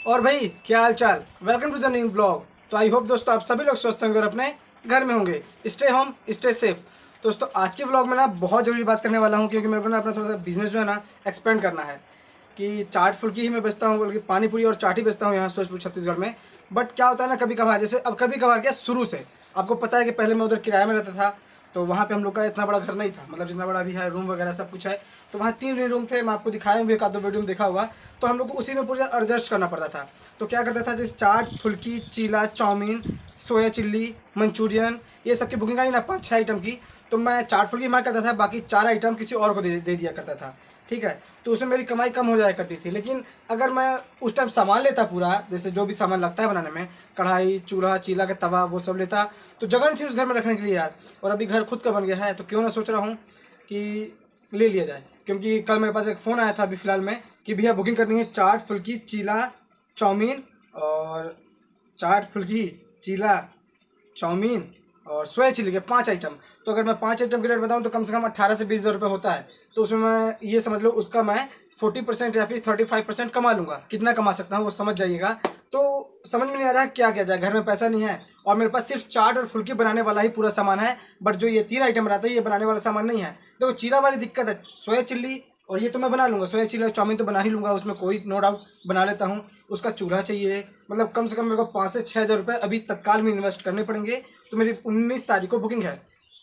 और भाई क्या हाल चाल। Welcome to the new blog. तो आई होप दोस्तों आप सभी लोग स्वस्थ होंगे और अपने घर में होंगे। Stay home stay safe. दोस्तों आज के ब्लॉग में ना बहुत जरूरी बात करने वाला हूँ, क्योंकि मेरे को ना अपना थोड़ा सा बिजनेस जो है ना एक्सपेंड करना है। कि चाट फुल्की ही मैं बेचता हूँ, बल्कि पानी पूरी और चाट ही बेचता हूँ यहाँ सूरजपुर छत्तीसगढ़ में। बट क्या होता है ना, कभी कभार, जैसे अब कभी कभार क्या, शुरू से आपको पता है कि पहले मैं उधर किराए में रहता था, तो वहाँ पे हम लोग का इतना बड़ा घर नहीं था, मतलब जितना बड़ा अभी है, रूम वगैरह सब कुछ है। तो वहाँ 3 रूम थे, मैं आपको दिखाया भी, एक आध दो वीडियो में देखा होगा। तो हम लोग को उसी में पूरा एडजस्ट करना पड़ता था। तो क्या करता था, जैसे चाट फुल्की, चीला, चाउमीन, सोया चिल्ली, मंचूरियन, ये सब की बुकिंग आई ना 5-6 आइटम की। तो मैं चाट फुल्की मैं करता था, बाकी 4 आइटम किसी और को दे दिया करता था। ठीक है, तो उसमें मेरी कमाई कम हो जाया करती थी। लेकिन अगर मैं उस टाइम सामान लेता पूरा, जैसे जो भी सामान लगता है बनाने में, कढ़ाई, चूल्हा, चीला का तवा, वो सब लेता, तो जगह नहीं थी उस घर में रखने के लिए यार। और अभी घर खुद का बन गया है, तो क्यों ना सोच रहा हूँ कि ले लिया जाए। क्योंकि कल मेरे पास एक फ़ोन आया था अभी फ़िलहाल में कि भैया बुकिंग करनी है चाट फुल्की, चीला, चाउमीन, और चाट फुल्की, चीला, चाउमीन और सोया चिल्ली के 5 आइटम। तो अगर मैं 5 आइटम के रेट बताऊँ तो कम से कम 18 से 20 हज़ार रुपये होता है। तो उसमें मैं ये समझ लो उसका मैं 40% या फिर 35% कमा लूँगा। कितना कमा सकता हूँ वो समझ जाइएगा। तो समझ में नहीं आ रहा है क्या किया जाए, घर में पैसा नहीं है और मेरे पास सिर्फ चाट और फुल्की बनाने वाला ही पूरा सामान है। बट जो ये 3 आइटम रहता है ये बनाने वाला सामान नहीं है। देखो चीला वाली दिक्कत है, सोया चिल्ली और ये तो मैं बना लूँगा, सोया चिल्ली और चाउमीन तो बना ही लूँगा, उसमें कोई नो डाउट बना लेता हूँ। उसका चूल्हा चाहिए, मतलब कम से कम मेरे को 5 से 6 हज़ार रुपये अभी तत्काल में इन्वेस्ट करने पड़ेंगे। तो मेरी 19 तारीख को बुकिंग है,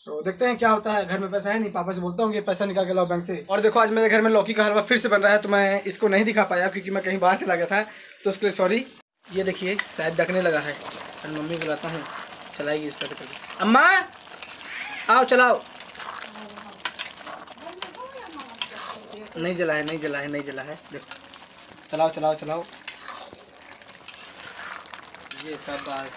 तो देखते हैं क्या होता है। घर में पैसा है नहीं, पापा से बोलता हूँ कि पैसा निकाल के लाओ बैंक से। और देखो आज मेरे घर में लौकी का हलवा फिर से बन रहा है, तो मैं इसको नहीं दिखा पाया क्योंकि मैं कहीं बाहर चला गया था, तो उसके लिए सॉरी। ये देखिए शायद ढकने लगा है, मैं मम्मी को बुलाता हूँ, चलाएगी इस पैसे करके। अम्मा आओ चलाओ। नहीं जला है, नहीं जला है, नहीं जला है, देखो चलाओ चलाओ चलाओ। ये सब बस।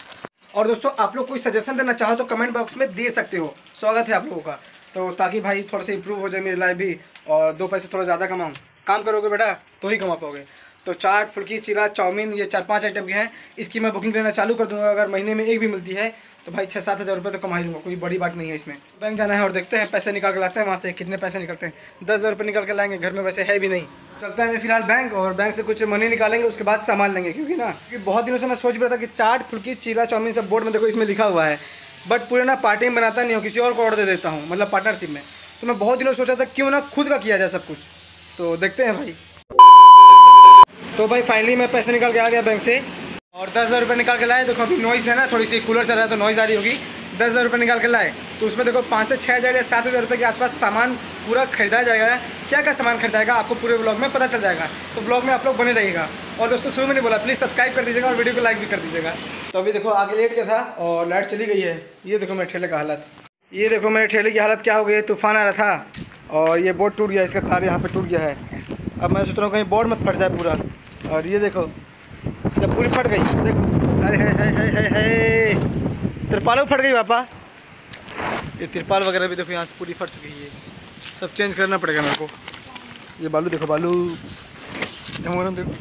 और दोस्तों आप लोग कोई सजेशन देना चाहो तो कमेंट बॉक्स में दे सकते हो, स्वागत है आप लोगों का। तो ताकि भाई थोड़ा सा इंप्रूव हो जाए मेरी लाइफ भी, और 2 पैसे थोड़ा ज़्यादा कमाऊँ। काम करोगे बेटा तो ही कमा पाओगे। तो चाट फुल्की, चीला, चाउमीन, ये 4-5 आइटम के हैं। इसकी मैं बुकिंग लेना चालू कर दूँगा। अगर महीने में एक भी मिलती है तो भाई 6-7 हज़ार रुपये तो कमा ही लूँगा, कोई बड़ी बात नहीं है इसमें। बैंक जाना है और देखते हैं पैसे निकाल के लाते हैं वहाँ से। कितने पैसे निकलते हैं, 10 हज़ार रुपये निकाल के लाएंगे, घर में वैसे है भी नहीं। चलता है फिलहाल बैंक, और बैंक से कुछ मनी निकालेंगे, उसके बाद सामान लेंगे। क्योंकि बहुत दिनों से मैं सोच भी रहा था कि चाट फुल्की, चीला, चाउमीन सब बोर्ड में देखो इसमें लिखा हुआ है, बट पूरे ना पार्टी में बनाता नहीं हूँ, किसी और को ऑर्डर दे देता हूँ, मतलब पार्टनरशिप में। तो मैं बहुत दिनों सोचा था क्यों ना खुद का किया जाए सब कुछ। तो देखते हैं भाई। तो भाई फाइनली मैं पैसे निकाल के आ गया बैंक से, और 10 हज़ार रुपये निकाल के लाए। देखो अभी नॉइज़ है ना, थोड़ी सी कूलर चल रहा है तो नॉइज़ आ रही होगी। 10 हज़ार रुपये निकाल के लाए, तो उसमें देखो 5 से 6 हज़ार या 7 हज़ार रुपये के आसपास सामान पूरा खरीदा जाएगा। क्या क्या सामान खरीदाएगा आपको पूरे व्लॉग में पता चल जाएगा, तो व्लॉग में आप लोग बने रहिएगा। और दोस्तों शुरू में नहीं बोला, प्लीज़ सब्सक्राइब कर दीजिएगा और वीडियो को लाइक भी कर दीजिएगा। तो अभी देखो आगे लेट गया था और लाइट चली गई है। ये देखो मेरे ठेले का हालत, ये देखो मेरे ठेले की हालत क्या हो गई है। तूफान आ रहा था और ये बोर्ड टूट गया, इसका तार यहाँ पर टूट गया है। अब मैं सोच रहा हूँ कहीं बोर्ड मत फट जाए पूरा। और ये देखो जब पूरी फट गई, देखो, अरे है तिरपाल फट गई पापा। ये तिरपाल वगैरह भी देखो यहाँ से पूरी फट चुकी है, सब चेंज करना पड़ेगा मेरे को। ये बालू देखो, बालू देखो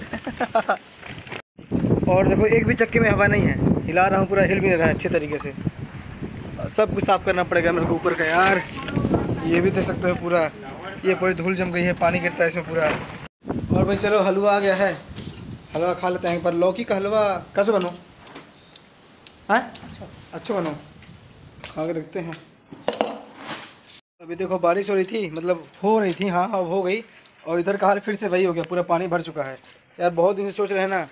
और देखो एक भी चक्के में हवा नहीं है, हिला रहा हूँ पूरा, हिल भी नहीं रहा है अच्छे तरीके से। सब कुछ साफ़ करना पड़ेगा मेरे को ऊपर का यार। ये भी देख सकते हो पूरा, ये पूरी धूल जम गई है, पानी गिरता है इसमें पूरा। और भाई चलो हलवा आ गया है, हलवा खा लेते हैं एक बार। लौकी का हलवा कैसे बनो है, अच्छा बनो, खा के देखते हैं। अभी देखो बारिश हो रही थी, मतलब हो रही थी, हाँ अब हो गई। और इधर का हाल फिर से वही हो गया, पूरा पानी भर चुका है यार। बहुत दिन से सोच रहे हैं ना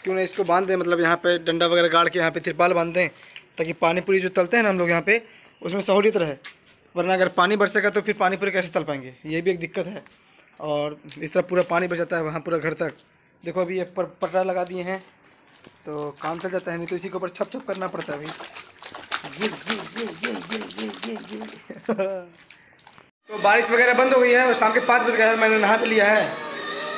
क्यों ना इसको बांध दें, मतलब यहाँ पे डंडा वगैरह गाड़ के यहाँ पे तिरपाल बांध दें, ताकि पानी पूरी जो तलते हैं ना हम लोग यहाँ पे, उसमें सहूलियत रहे। वरना अगर पानी बरसेगा तो फिर पानी पूरी कैसे तल पाएंगे, ये भी एक दिक्कत है। और इस तरह पूरा पानी बच जाता है वहाँ पूरा घर तक। देखो अभी ये पटरा लगा दिए हैं तो काम चल जाता है, नहीं तो इसी के ऊपर छप छप करना पड़ता है अभी। तो बारिश वगैरह बंद हो गई है और शाम के 5 बज गए हैं, मैंने नहा भी लिया है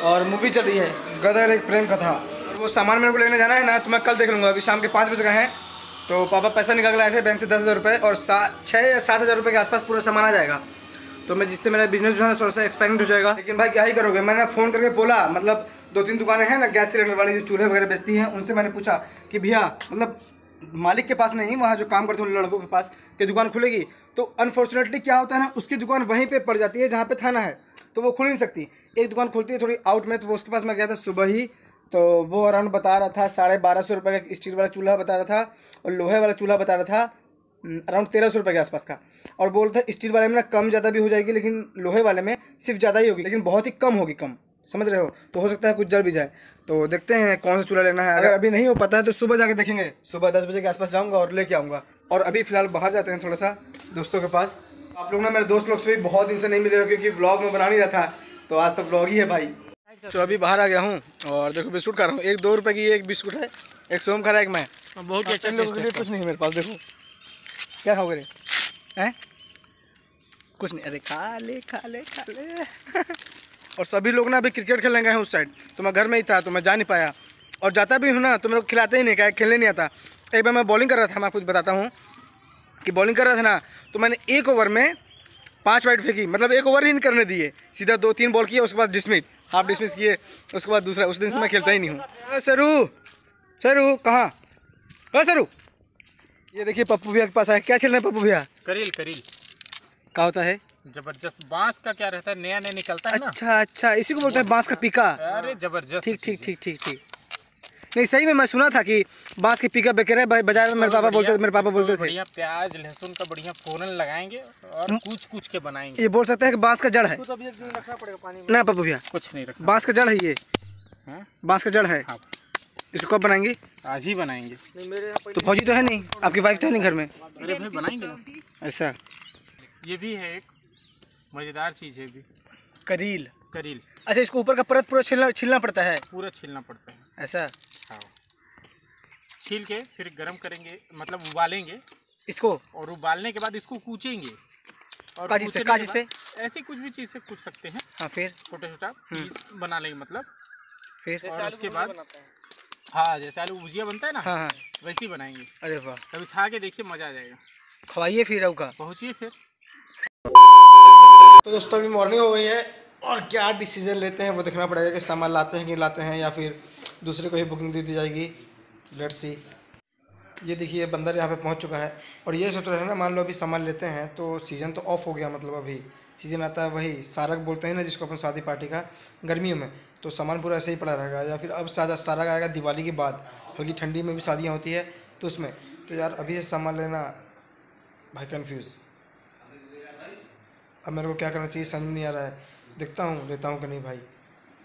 और मूवी चल रही है गदर एक प्रेम कथा। और वो सामान मेरे को लेने जाना है ना, तो मैं कल देख लूँगा। अभी शाम के 5 बज गए हैं, तो पापा पैसा निकाल के लाए थे बैंक से 10 हज़ार रुपये, और 6 या 7 हज़ार रुपये के आसपास पूरा सामान आ जाएगा। तो मैं जिससे मेरा बिजनेस जो है ना थोड़ा सा एक्सपेंड हो जाएगा। लेकिन भाई क्या ही करोगे, मैंने फ़ोन करके बोला, मतलब 2-3 दुकानें हैं ना गैस सिलेंडर वाली जो चूल्हे वगैरह बेचती हैं, उनसे मैंने पूछा कि भैया, मतलब मालिक के पास नहीं, वहाँ जो काम करते हैं लड़कों के पास कि दुकान खुलेगी। तो अनफॉर्चुनेटली क्या होता है ना, उसकी दुकान वहीं पे पड़ जाती है जहाँ पे थाना है, तो वो खुल नहीं सकती। एक दुकान खुलती है थोड़ी आउट में, तो वो उसके पास मैं गया था सुबह ही, तो वो अराउंड बता रहा था 1250 रुपये का स्टील वाला चूल्हा बता रहा था, और लोहे वाला चूल्हा बता रहा था अराउंड 1300 रुपये के आसपास का। और बोल रहा था स्टील वाले में ना कम ज़्यादा भी हो जाएगी, लेकिन लोहे वाले में सिर्फ ज़्यादा ही होगी, लेकिन बहुत ही कम होगी, कम, समझ रहे हो। तो हो सकता है कुछ जल भी जाए। तो देखते हैं कौन सा चूल्हा लेना है। अगर अभी नहीं हो पाता है तो सुबह जाके देखेंगे, सुबह 10 बजे के आसपास जाऊँगा और लेके आऊँगा। और अभी फ़िलहाल बाहर जाते हैं थोड़ा सा दोस्तों के पास। आप लोग ना मेरे दोस्त लोग से भी बहुत दिन से नहीं मिले हो, क्योंकि व्लॉग में बना नहीं रहा था, तो आज तो व्लॉग ही है भाई। तो अभी बाहर आ गया हूँ और देखो बिस्कुट खा रहा हूँ। 1-2 रुपये की एक बिस्कुट है, एक सोम खा रहा है, एक मैं। बहुत अच्छा लोगों के लिए कुछ नहीं है मेरे पास। देखो क्या खाओगे रे? हैं? कुछ नहीं। अरे खा ले खा ले खा ले। और सभी लोग ना अभी क्रिकेट खेलने गए हैं उस साइड, तो मैं घर में ही था तो मैं जा नहीं पाया। और जाता भी हूँ ना तो मेरे को खिलाते ही नहीं, क्या खेलने नहीं आता। एक बार मैं बॉलिंग कर रहा था, मैं आपको बताता हूँ कि बॉलिंग कर रहा था ना, तो मैंने 1 ओवर में 5 वाइड फेंकी, मतलब 1 ओवर ही नहीं करने दिए, सीधा 2-3 बॉल किए, उसके बाद डिसमिस, हाफ डिसमिस किए, उसके बाद दूसरा। उस दिन से मैं खेलता ही नहीं हूँ। सरू कहाँ? सरू, ये देखिए पप्पू भैया के पास है। क्या चल रहा है पप्पू भैया? करील क्या होता है? जबरदस्त बांस का क्या रहता है, नया निकलता है ना। अच्छा, इसी को बोलते हैं बांस का पीका। अरे जबरदस्त। ठीक। नहीं सही में मैं सुना था कि बांस की पीका बेकर है बाजार में। मेरे पापा बोलते थे। बढ़िया प्याज लहसुन का बढ़िया फोरन लगाएंगे और कुछ के बनाएंगे। ये बोल सकते हैं कि बांस का जड़ है ना पप्पू भैया? कुछ नहीं रखना, बांस का जड़ है ये। बांस का जड़ है। इसको कब बनाएंगे? आज ही बनाएंगे। तो फौजी तो है नहीं, आपकी वाइफ तो है नहीं घर में? अरे भाई बनाएंगे ना। ऐसा? ये भी है एक मजेदार चीज है भी। करील। अच्छा, इसको ऊपर का परत पूरा छीलना पड़ता है? पूरा छीलना पड़ता है। ऐसा? हाँ, छील के फिर गरम करेंगे, मतलब उबालेंगे इसको, और उबालने के बाद इसको कूचेंगे। और काजी से ऐसी कुछ भी चीज़ से कूच सकते हैं। हाँ, फिर छोटा पीस बना लेंगे, मतलब फिर और उसके बाद हाँ, जैसे आलू भुजिया बनता है ना, हाँ, वैसे ही बनाएंगे। अरे वाह, कभी खा के देखिए, मज़ा आ जाएगा। खवाइए फिर का। पहुँचिए फिर। तो दोस्तों अभी मॉर्निंग हो गई है और क्या डिसीजन लेते हैं वो देखना पड़ेगा कि सामान लाते हैं कि लाते हैं या फिर दूसरे को ही बुकिंग दे दी जाएगी। Let's see. ये देखिए बंदर यहाँ पे पहुँच चुका है और ये सोच रहे हैं ना, मान लो अभी सामान लेते हैं तो सीज़न तो ऑफ हो गया, मतलब अभी सीज़न आता है वही सारक बोलते हैं ना जिसको अपन शादी पार्टी का, गर्मियों में, तो सामान पूरा ऐसे ही पड़ा रहेगा। या फिर अब सारक आएगा दिवाली के बाद, क्योंकि ठंडी में भी शादियाँ होती है तो उसमें। तो यार अभी से सामान लेना भाई कन्फ्यूज़। अब मेरे को क्या करना चाहिए समझ में नहीं आ रहा है। देखता हूँ लेता हूँ कि नहीं भाई।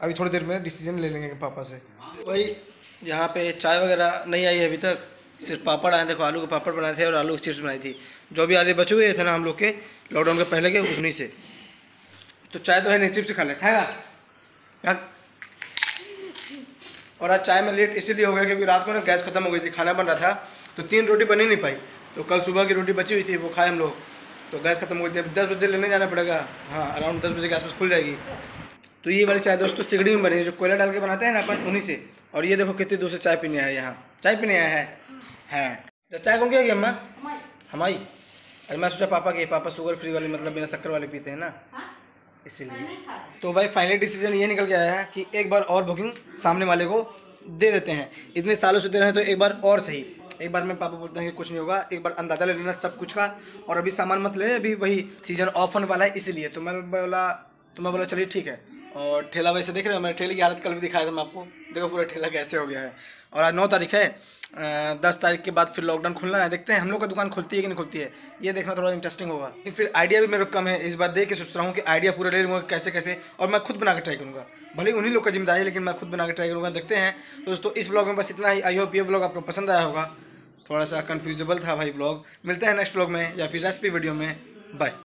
अभी थोड़ी देर में डिसीजन ले लेंगे पापा से। भाई यहाँ पे चाय वगैरह नहीं आई है अभी तक, सिर्फ पापड़ आए। देखो आलू के पापड़ बनाए थे और आलू की चिप्स बनाई थी, जो भी आलू बचे हुए थे ना हम लोग के लॉकडाउन के पहले के, उन्हीं से। तो चाय तो है नहीं, चिप्स खा ले, खाएगा। और आज चाय में लेट इसीलिए हो गया क्योंकि रात को ना गैस खत्म हो गई थी, खाना बन रहा था तो 3 रोटी बनी नहीं पाई। तो कल सुबह की रोटी बची हुई थी वो खाए हम लोग, तो गैस खत्म हो गई थी। अब 10 बजे लेने जाना पड़ेगा। हाँ, अराउंड 10 बजे के आसपास खुल जाएगी। तो ये वाली चाय दोस्तों सिगड़ी में बनी है, जो कोयला डाल के बनाते हैं ना अपन, उन्हीं से। और ये देखो कितनी दूर से चाय पीने आया है, यहाँ चाय पीने आया है। तो चाय कौन क्या अम्मा? हमारी। अरे मैं सोचा पापा शुगर फ्री वाली, मतलब बिना शक्कर वाली पीते हैं ना, इसीलिए। तो भाई फाइनली डिसीजन ये निकल के आया है कि एक बार और बुकिंग सामने वाले को दे देते हैं। इतने सालों से दे रहे हैं तो एक बार और सही। एक बार में पापा बोलते हैं कि कुछ नहीं होगा, एक बार अंदाज़ा ले लेना सब कुछ का, और अभी सामान मत ले, अभी वही सीजन ऑफ होने वाला है इसलिए। तो मैं बोला चलिए ठीक है। और ठेला वैसे देख रहे हो, मैंने ठेले की हालत कल भी दिखाया था मैं आपको, देखो पूरा ठेला कैसे हो गया है। और आज 9 तारीख है, 10 तारीख के बाद फिर लॉकडाउन खुलना है। देखते हैं हम लोग का दुकान खुलती है कि नहीं खुलती है, ये देखना थोड़ा इंटरेस्टिंग होगा। फिर आइडिया भी मेरे को कम है, इस बार देख के सोच रहा हूँ कि आइडिया पूरा ले लूँगा कैसे, और मैं खुद बना के ट्राई करूँगा। भले उन्हीं लोग का जिम्मेदारी है, लेकिन मैं खुद बना के ट्राई करूँगा। देखते हैं। तो दोस्तों इस ब्लॉग में बस इतना ही। आई होप ये ब्लॉग आपको पसंद आया होगा। थोड़ा सा कन्फ्यूजेबल था भाई ब्लॉग। मिलते हैं नेक्स्ट ब्लॉग में या फिर रेसिपी वीडियो में। बाय।